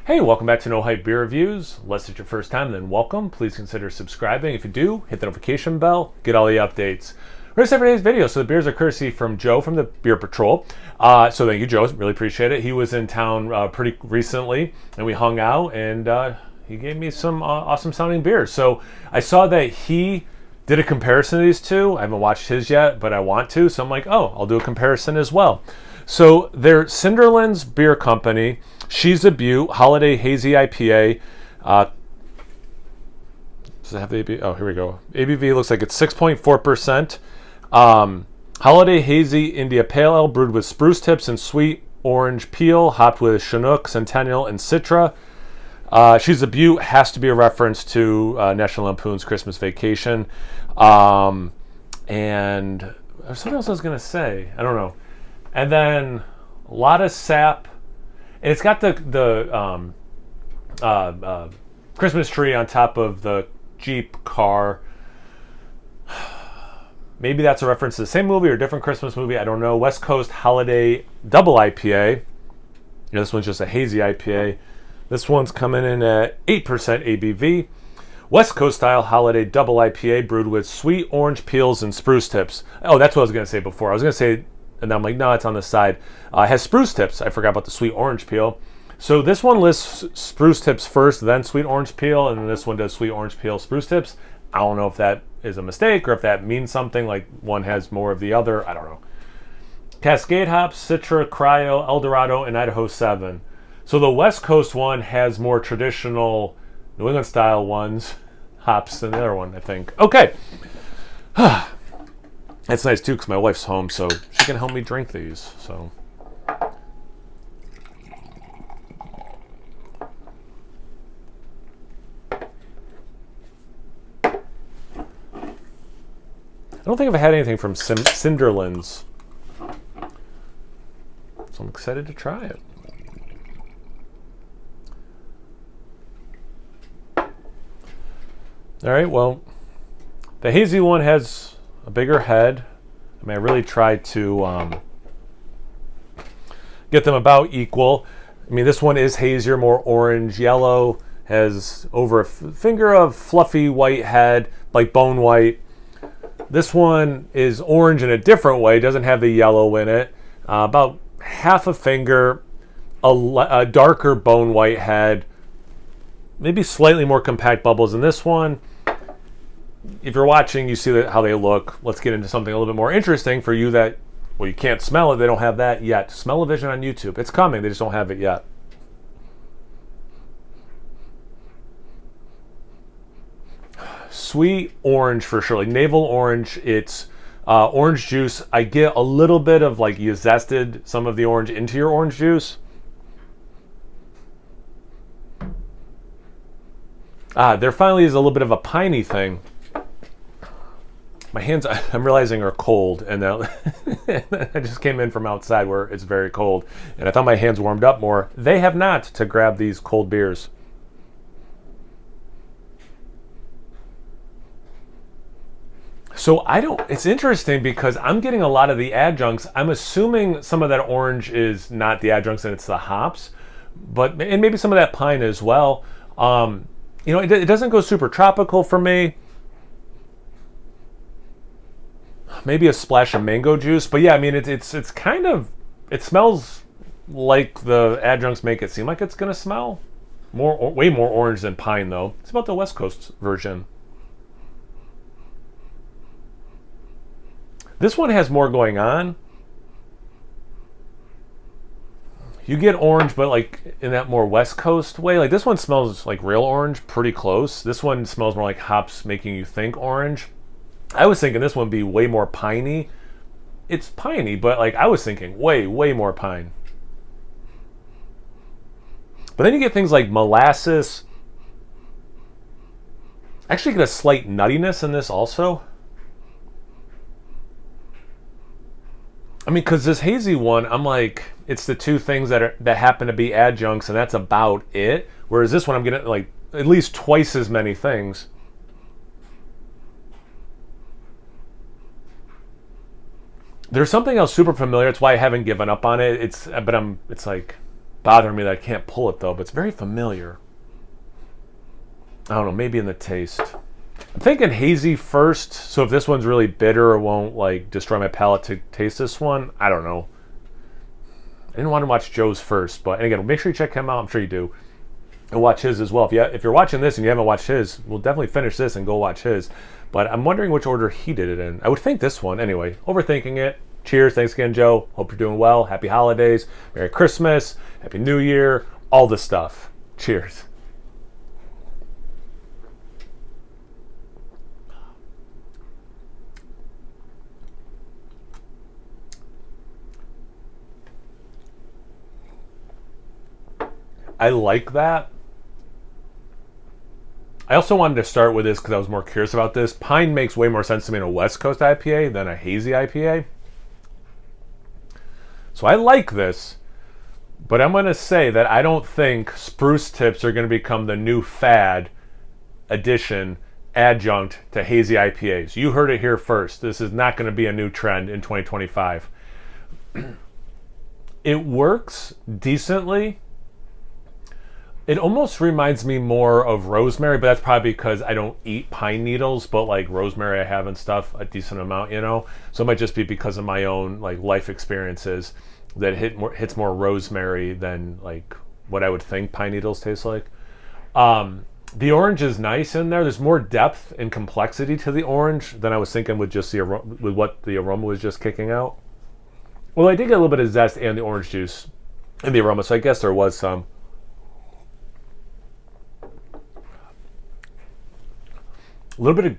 Hey, welcome back to No Hype Beer Reviews. Unless it's your first time, then welcome. Please consider subscribing. If you do, hit the notification bell, get all the updates. Rest of today's video. So the beers are courtesy from Joe from the Beer Patrol. So thank you, Joe. Really appreciate it. He was in town pretty recently, and we hung out, and he gave me some awesome sounding beers. So I saw that he did a comparison of these two. I haven't watched his yet, but I want to. So I'm like, oh, I'll do a comparison as well. So they're Cinderlands Beer Company. She's a Beaut Holiday Hazy IPA. Does it have the ABV? Oh, here we go. ABV looks like it's 6.4%. Holiday Hazy India Pale Ale brewed with spruce tips and sweet orange peel, hopped with Chinook, Centennial, and Citra. She's a Beaut has to be a reference to National Lampoon's Christmas Vacation. And something else I was going to say. I don't know. And then Lotta sap. And it's got the Christmas tree on top of the Jeep car. Maybe that's a reference to the same movie or a different Christmas movie. I don't know. West Coast Holiday Double IPA. This one's just a hazy IPA. This one's coming in at 8% ABV. West Coast style Holiday Double IPA brewed with sweet orange peels and spruce tips. Oh, that's what I was going to say before. I was going to say, and I'm like, no, it's on the side. It has spruce tips. I forgot about the sweet orange peel. So this one lists spruce tips first, then sweet orange peel, and then this one does sweet orange peel, spruce tips. I don't know if that is a mistake or if that means something, like one has more of the other. I don't know. Cascade hops, Citra, Cryo, Eldorado, and Idaho 7. So the West Coast one has more traditional New England style ones, hops than the other one, I think. Okay. That's nice too, because my wife's home, so she can help me drink these. So, I don't think I've had anything from Cinderlands, so I'm excited to try it. All right, well, the hazy one has a bigger head. I mean, I really tried to get them about equal. I mean, this one is hazier, more orange, yellow, has over a finger of fluffy white head, like bone white. This one is orange in a different way, doesn't have the yellow in it. About half a finger, a darker bone white head, maybe slightly more compact bubbles than this one. If you're watching, you see how they look. Let's get into something a little bit more interesting for you that, well, you can't smell it. They don't have that yet. Smell-o-vision on YouTube. It's coming. They just don't have it yet. Sweet orange for sure. Like navel orange. It's orange juice. I get a little bit of like you zested some of the orange into your orange juice. There finally is a little bit of a piney thing. My hands, I'm realizing, are cold, and I just came in from outside where it's very cold, and I thought my hands warmed up more. They have not to grab these cold beers. So it's interesting because I'm getting a lot of the adjuncts. I'm assuming some of that orange is not the adjuncts and it's the hops, and maybe some of that pine as well. It doesn't go super tropical for me. Maybe a splash of mango juice, but yeah, I mean it's kind of, it smells like the adjuncts make it seem like it's gonna smell. Way more orange than pine though. It's about the West Coast version. This one has more going on. You get orange, but like in that more West Coast way. Like this one smells like real orange, pretty close. This one smells more like hops making you think orange. I was thinking this one would be way more piney. It's piney, but like I was thinking way more pine. But then you get things like molasses. Actually get a slight nuttiness in this also. I mean, because this hazy one, I'm like, it's the two things that happen to be adjuncts, and that's about it. Whereas this one, I'm getting like at least twice as many things. There's something else super familiar. It's why I haven't given up on it. It's like bothering me that I can't pull it though, but it's very familiar. I don't know, maybe in the taste. I'm thinking hazy first, so if this one's really bitter, it won't like destroy my palate to taste this one. I don't know. I didn't want to watch Joe's first, but and again, make sure you check him out. I'm sure you do. And watch his as well. If you're watching this and you haven't watched his, we'll definitely finish this and go watch his. But I'm wondering which order he did it in. I would think this one. Anyway, overthinking it. Cheers. Thanks again, Joe. Hope you're doing well. Happy holidays. Merry Christmas. Happy New Year. All the stuff. Cheers. I like that. I also wanted to start with this because I was more curious about this. Pine makes way more sense to me in a West Coast IPA than a hazy IPA. So I like this, but I'm going to say that I don't think spruce tips are going to become the new fad addition adjunct to hazy IPAs. You heard it here first. This is not going to be a new trend in 2025. It works decently. It almost reminds me more of rosemary, but that's probably because I don't eat pine needles, but like rosemary I have and stuff, a decent amount, you know? So it might just be because of my own like life experiences that hits more rosemary than like what I would think pine needles taste like. The orange is nice in there. There's more depth and complexity to the orange than I was thinking with just with what the aroma was just kicking out. Well, I did get a little bit of zest and the orange juice in the aroma, so I guess there was some. A little bit of,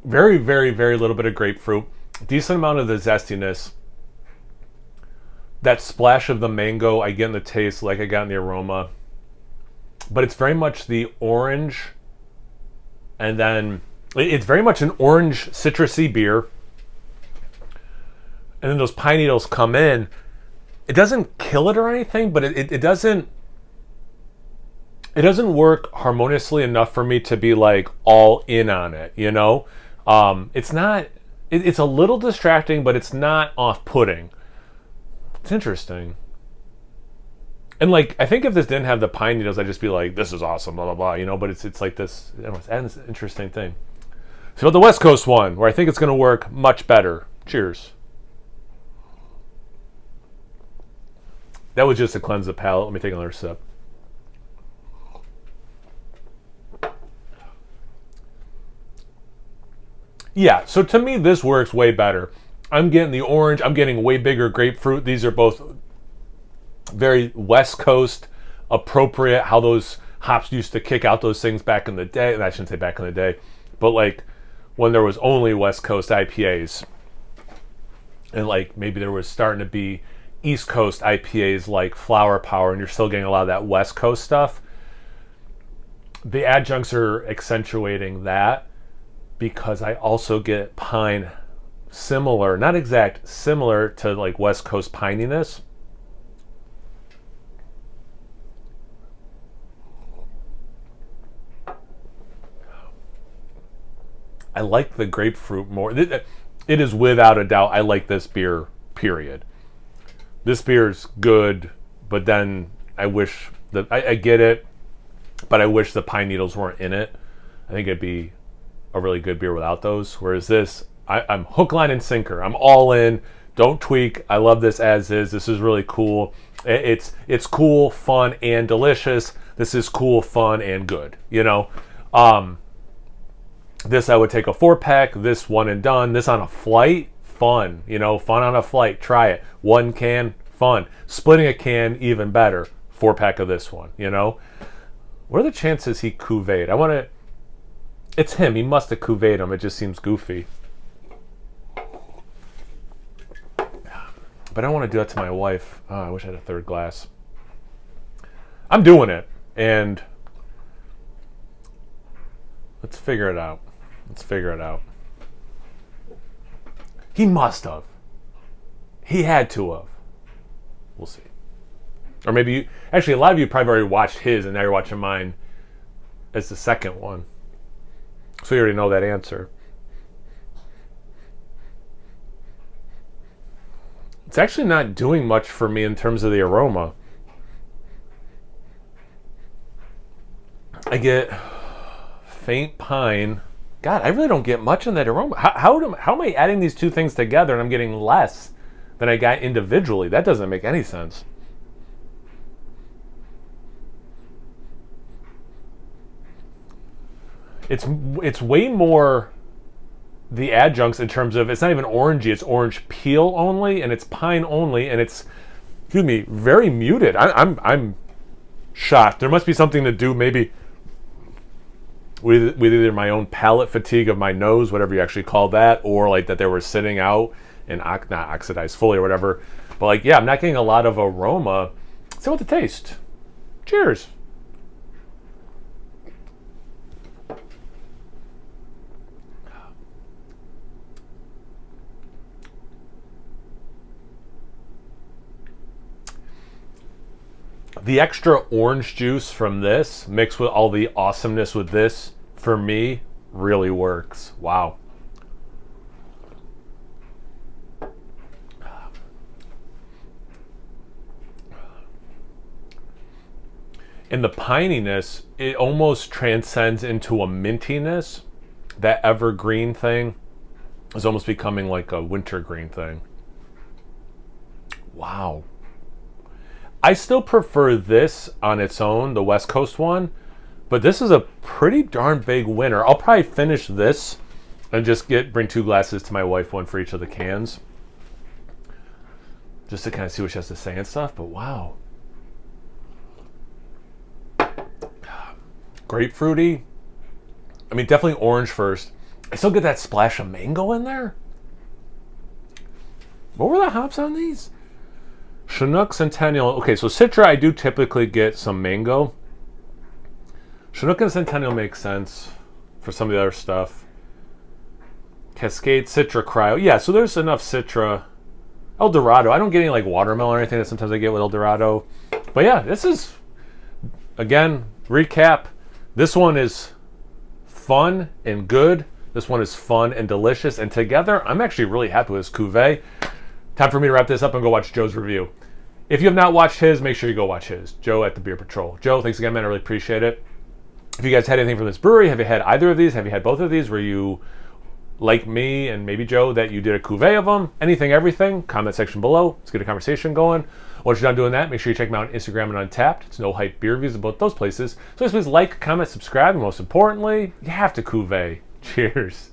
very, very, very little bit of grapefruit. Decent amount of the zestiness. That splash of the mango I get in the taste like I got in the aroma. But it's very much the orange. And then it's very much an orange citrusy beer. And then those pine needles come in. It doesn't kill it or anything, but it doesn't... It doesn't work harmoniously enough for me to be like all in on it, you know? It's not, it's a little distracting, but it's not off-putting. It's interesting. And like, I think if this didn't have the pine needles, I'd just be like, this is awesome, blah, blah, blah, you know? But it's like this, I don't know, it's adding this interesting thing. So the West Coast one, where I think it's going to work much better. Cheers. That was just to cleanse the palate. Let me take another sip. Yeah, so to me, this works way better. I'm getting the orange. I'm getting way bigger grapefruit. These are both very West Coast appropriate, how those hops used to kick out those things back in the day. And I shouldn't say back in the day, but like when there was only West Coast IPAs. And like maybe there was starting to be East Coast IPAs like Flower Power, and you're still getting a lot of that West Coast stuff. The adjuncts are accentuating that. Because I also get pine similar, not exact, similar to like West Coast pininess. I like the grapefruit more. It is without a doubt, I like this beer, period. This beer's good, but then I wish that, I get it, but I wish the pine needles weren't in it. I think it'd be a really good beer without those. Whereas this, I'm hook, line, and sinker. I'm all in. Don't tweak. I love this as is. This is really cool. It's cool, fun, and delicious. This is cool, fun, and good. You know, this I would take a 4-pack. This one and done. This on a flight, fun. You know, fun on a flight. Try it. One can, fun. Splitting a can, even better. 4-pack of this one. You know, what are the chances he cuvée? I want to. It's him. He must have cuvée him. It just seems goofy. But I don't want to do that to my wife. Oh, I wish I had a third glass. I'm doing it. And let's figure it out. Let's figure it out. He must have. He had to have. We'll see. Or maybe you... Actually, a lot of you probably already watched his, and now you're watching mine as the second one. So you already know that answer. It's actually not doing much for me in terms of the aroma. I get faint pine. God, I really don't get much in that aroma. How am I adding these two things together and I'm getting less than I got individually? That doesn't make any sense. It's way more the adjuncts in terms of it's not even orangey, it's orange peel only, and it's pine only, and it's, excuse me, very muted. I'm shocked. There must be something to do maybe with either my own palate fatigue of my nose, whatever you actually call that, or like that they were sitting out and not oxidized fully or whatever. But like, yeah, I'm not getting a lot of aroma. Let's see what the taste. Cheers. The extra orange juice from this mixed with all the awesomeness with this, for me, really works. Wow. And the pininess, it almost transcends into a mintiness. That evergreen thing is almost becoming like a wintergreen thing. Wow. I still prefer this on its own, the West Coast one, but this is a pretty darn big winner. I'll probably finish this and just bring 2 glasses to my wife, one for each of the cans, just to kind of see what she has to say and stuff. But wow. Grapefruity. I mean, definitely orange first. I still get that splash of mango in there. What were the hops on these? Chinook, Centennial. Okay, so Citra, I do typically get some mango. Chinook and Centennial makes sense for some of the other stuff. Cascade, Citra, Cryo. Yeah, so there's enough Citra. El Dorado. I don't get any like watermelon or anything that sometimes I get with El Dorado. But yeah, this is, again, recap. This one is fun and good. This one is fun and delicious. And together, I'm actually really happy with this cuvee. Time for me to wrap this up and go watch Joe's review. If you have not watched his, make sure you go watch his. Joe at the Beer Patrol. Joe, thanks again, man. I really appreciate it. If you guys had anything from this brewery, have you had either of these? Have you had both of these? Were you, like me and maybe Joe, that you did a cuvee of them? Anything, everything? Comment section below. Let's get a conversation going. Once you're done doing that, make sure you check me out on Instagram and Untapped. It's No Hype Beer Reviews in both those places. So please like, comment, subscribe, and most importantly, you have to cuvee. Cheers.